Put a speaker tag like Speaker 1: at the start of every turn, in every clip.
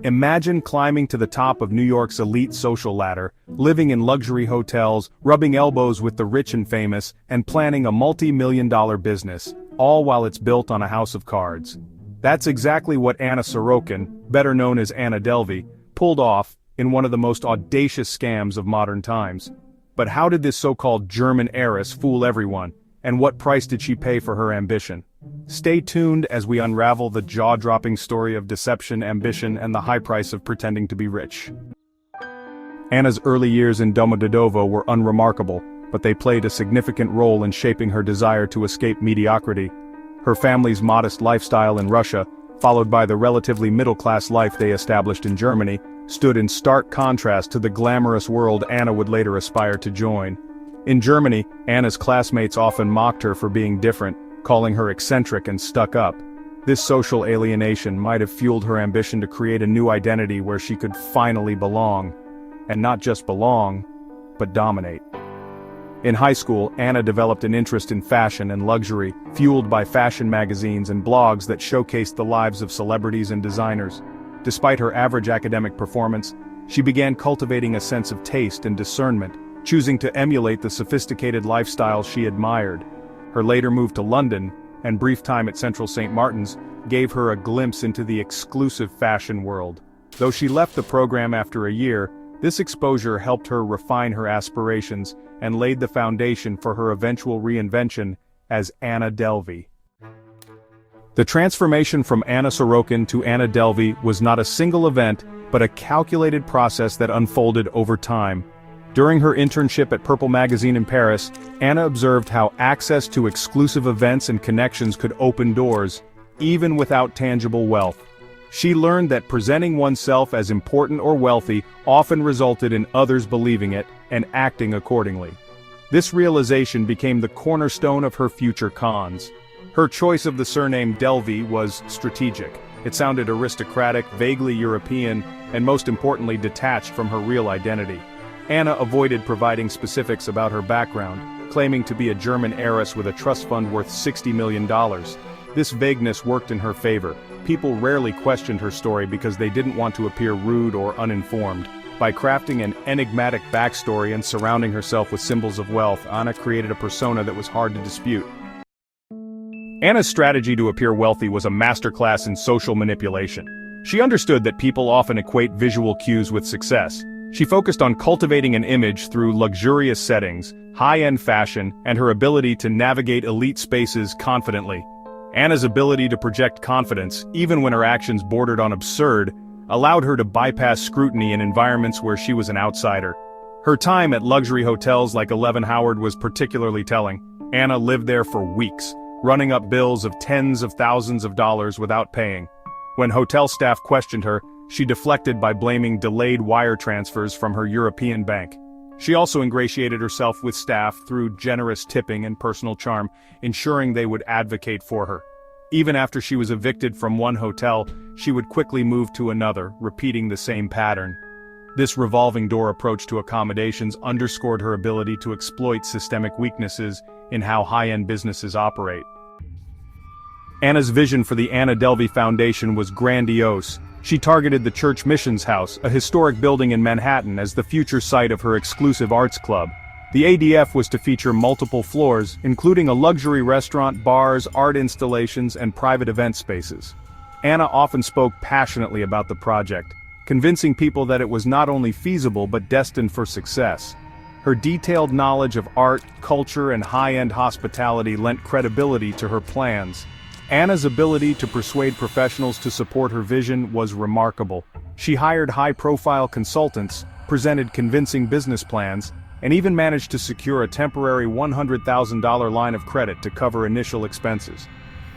Speaker 1: Imagine climbing to the top of New York's elite social ladder, living in luxury hotels, rubbing elbows with the rich and famous, and planning a multi-million-dollar business, all while it's built on a house of cards. That's exactly what Anna Sorokin, better known as Anna Delvey, pulled off in one of the most audacious scams of modern times. But how did this so-called German heiress fool everyone, and what price did she pay for her ambition? Stay tuned as we unravel the jaw-dropping story of deception, ambition, and the high price of pretending to be rich. Anna's early years in Domodedovo were unremarkable, but they played a significant role in shaping her desire to escape mediocrity. Her family's modest lifestyle in Russia, followed by the relatively middle-class life they established in Germany, stood in stark contrast to the glamorous world Anna would later aspire to join. In Germany, Anna's classmates often mocked her for being different, calling her eccentric and stuck up. This social alienation might have fueled her ambition to create a new identity where she could finally belong. And not just belong, but dominate. In high school, Anna developed an interest in fashion and luxury, fueled by fashion magazines and blogs that showcased the lives of celebrities and designers. Despite her average academic performance, she began cultivating a sense of taste and discernment, choosing to emulate the sophisticated lifestyle she admired. Her later move to London, and brief time at Central St. Martin's, gave her a glimpse into the exclusive fashion world. Though she left the program after a year, this exposure helped her refine her aspirations and laid the foundation for her eventual reinvention as Anna Delvey. The transformation from Anna Sorokin to Anna Delvey was not a single event, but a calculated process that unfolded over time. During her internship at Purple magazine in Paris, Anna observed how access to exclusive events and connections could open doors, even without tangible wealth. She learned that presenting oneself as important or wealthy often resulted in others believing it and acting accordingly. This realization became the cornerstone of her future cons. Her choice of the surname Delvey was strategic. It sounded aristocratic, vaguely European, and most importantly detached from her real identity. Anna avoided providing specifics about her background, claiming to be a German heiress with a trust fund worth $60 million. This vagueness worked in her favor. People rarely questioned her story because they didn't want to appear rude or uninformed. By crafting an enigmatic backstory and surrounding herself with symbols of wealth, Anna created a persona that was hard to dispute. Anna's strategy to appear wealthy was a masterclass in social manipulation. She understood that people often equate visual cues with success. She focused on cultivating an image through luxurious settings, high-end fashion, and her ability to navigate elite spaces confidently. Anna's ability to project confidence, even when her actions bordered on absurd, allowed her to bypass scrutiny in environments where she was an outsider. Her time at luxury hotels like 11 Howard was particularly telling. Anna lived there for weeks, running up bills of tens of thousands of dollars without paying. When hotel staff questioned her, she deflected by blaming delayed wire transfers from her European bank. She also ingratiated herself with staff through generous tipping and personal charm, ensuring they would advocate for her. Even after she was evicted from one hotel, she would quickly move to another, repeating the same pattern. This revolving door approach to accommodations underscored her ability to exploit systemic weaknesses in how high-end businesses operate. Anna's vision for the Anna Delvey Foundation was grandiose. She targeted the Church Missions House, a historic building in Manhattan, as the future site of her exclusive arts club. The ADF was to feature multiple floors, including a luxury restaurant, bars, art installations, and private event spaces. Anna often spoke passionately about the project, convincing people that it was not only feasible but destined for success. Her detailed knowledge of art, culture, and high-end hospitality lent credibility to her plans. Anna's ability to persuade professionals to support her vision was remarkable. She hired high-profile consultants, presented convincing business plans, and even managed to secure a temporary $100,000 line of credit to cover initial expenses.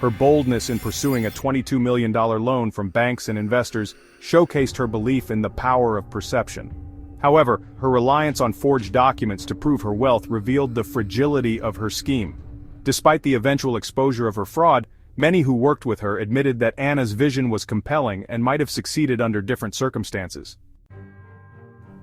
Speaker 1: Her boldness in pursuing a $22 million loan from banks and investors showcased her belief in the power of perception. However, her reliance on forged documents to prove her wealth revealed the fragility of her scheme. Despite the eventual exposure of her fraud, many who worked with her admitted that Anna's vision was compelling and might have succeeded under different circumstances.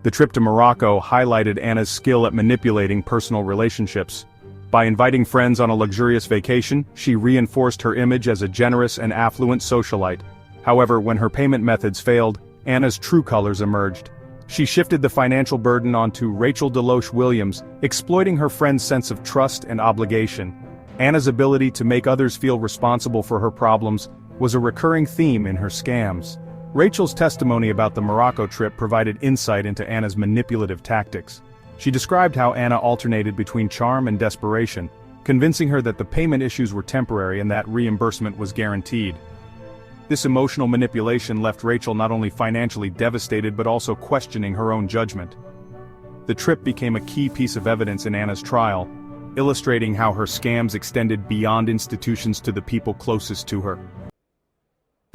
Speaker 1: The trip to Morocco highlighted Anna's skill at manipulating personal relationships. By inviting friends on a luxurious vacation, she reinforced her image as a generous and affluent socialite. However, when her payment methods failed, Anna's true colors emerged. She shifted the financial burden onto Rachel Deloche Williams, exploiting her friend's sense of trust and obligation. Anna's ability to make others feel responsible for her problems was a recurring theme in her scams. Rachel's testimony about the Morocco trip provided insight into Anna's manipulative tactics. She described how Anna alternated between charm and desperation, convincing her that the payment issues were temporary and that reimbursement was guaranteed. This emotional manipulation left Rachel not only financially devastated but also questioning her own judgment. The trip became a key piece of evidence in Anna's trial, illustrating how her scams extended beyond institutions to the people closest to her.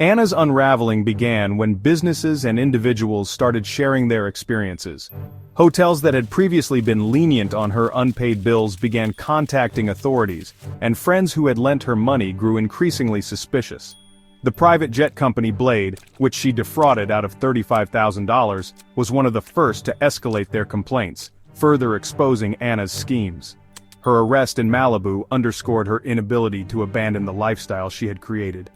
Speaker 1: Anna's unraveling began when businesses and individuals started sharing their experiences. Hotels that had previously been lenient on her unpaid bills began contacting authorities, and friends who had lent her money grew increasingly suspicious. The private jet company Blade, which she defrauded out of $35,000, was one of the first to escalate their complaints, further exposing Anna's schemes. Her arrest in Malibu underscored her inability to abandon the lifestyle she had created.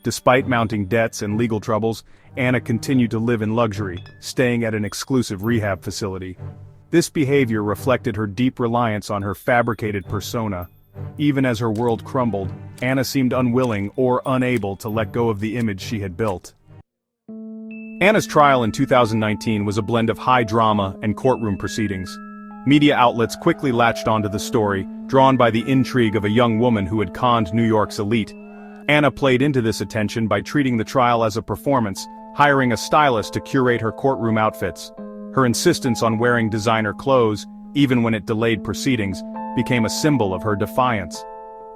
Speaker 1: Despite mounting debts and legal troubles, Anna continued to live in luxury, staying at an exclusive rehab facility. This behavior reflected her deep reliance on her fabricated persona. Even as her world crumbled, Anna seemed unwilling or unable to let go of the image she had built. Anna's trial in 2019 was a blend of high drama and courtroom proceedings. Media outlets quickly latched onto the story, drawn by the intrigue of a young woman who had conned New York's elite. Anna played into this attention by treating the trial as a performance, hiring a stylist to curate her courtroom outfits. Her insistence on wearing designer clothes, even when it delayed proceedings, became a symbol of her defiance.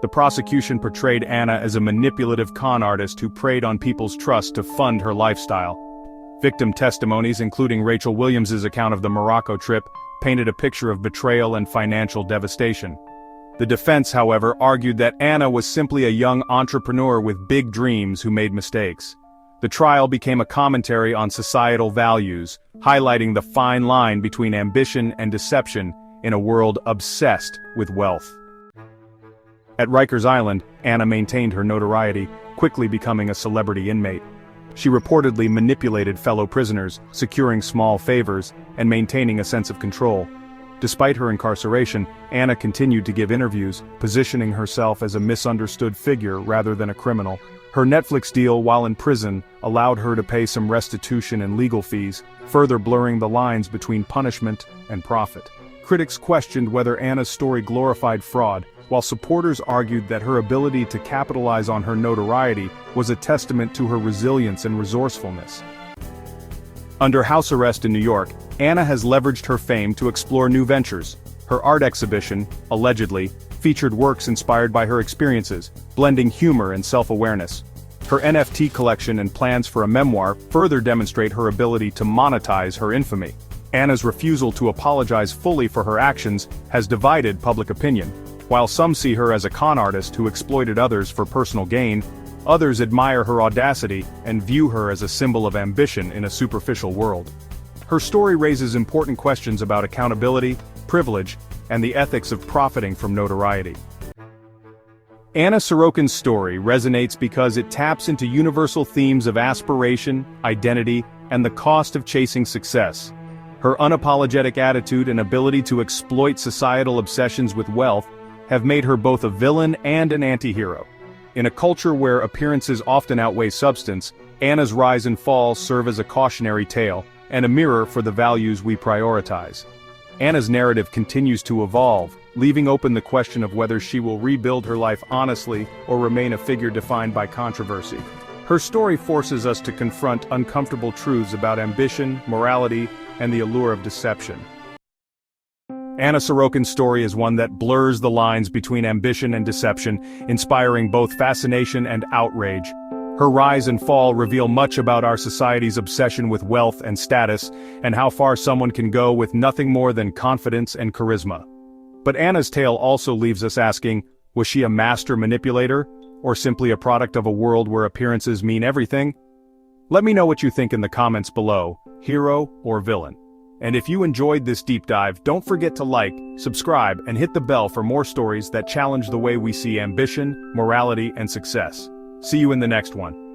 Speaker 1: The prosecution portrayed Anna as a manipulative con artist who preyed on people's trust to fund her lifestyle. Victim testimonies, including Rachel Williams's account of the Morocco trip, painted a picture of betrayal and financial devastation. The defense, however, argued that Anna was simply a young entrepreneur with big dreams who made mistakes. The trial became a commentary on societal values, highlighting the fine line between ambition and deception in a world obsessed with wealth. At Rikers Island, Anna maintained her notoriety, quickly becoming a celebrity inmate. She reportedly manipulated fellow prisoners, securing small favors, and maintaining a sense of control. Despite her incarceration, Anna continued to give interviews, positioning herself as a misunderstood figure rather than a criminal. Her Netflix deal while in prison allowed her to pay some restitution and legal fees, further blurring the lines between punishment and profit. Critics questioned whether Anna's story glorified fraud, while supporters argued that her ability to capitalize on her notoriety was a testament to her resilience and resourcefulness. Under house arrest in New York, Anna has leveraged her fame to explore new ventures. Her art exhibition, allegedly, featured works inspired by her experiences, blending humor and self-awareness. Her NFT collection and plans for a memoir further demonstrate her ability to monetize her infamy. Anna's refusal to apologize fully for her actions has divided public opinion. While some see her as a con artist who exploited others for personal gain, others admire her audacity and view her as a symbol of ambition in a superficial world. Her story raises important questions about accountability, privilege, and the ethics of profiting from notoriety. Anna Sorokin's story resonates because it taps into universal themes of aspiration, identity, and the cost of chasing success. Her unapologetic attitude and ability to exploit societal obsessions with wealth have made her both a villain and an anti-hero. In a culture where appearances often outweigh substance, Anna's rise and fall serve as a cautionary tale, and a mirror for the values we prioritize. Anna's narrative continues to evolve, leaving open the question of whether she will rebuild her life honestly or remain a figure defined by controversy. Her story forces us to confront uncomfortable truths about ambition, morality, and the allure of deception. Anna Sorokin's story is one that blurs the lines between ambition and deception, inspiring both fascination and outrage. Her rise and fall reveal much about our society's obsession with wealth and status, and how far someone can go with nothing more than confidence and charisma. But Anna's tale also leaves us asking, was she a master manipulator, or simply a product of a world where appearances mean everything? Let me know what you think in the comments below, hero or villain. And if you enjoyed this deep dive, don't forget to like, subscribe, and hit the bell for more stories that challenge the way we see ambition, morality, and success. See you in the next one.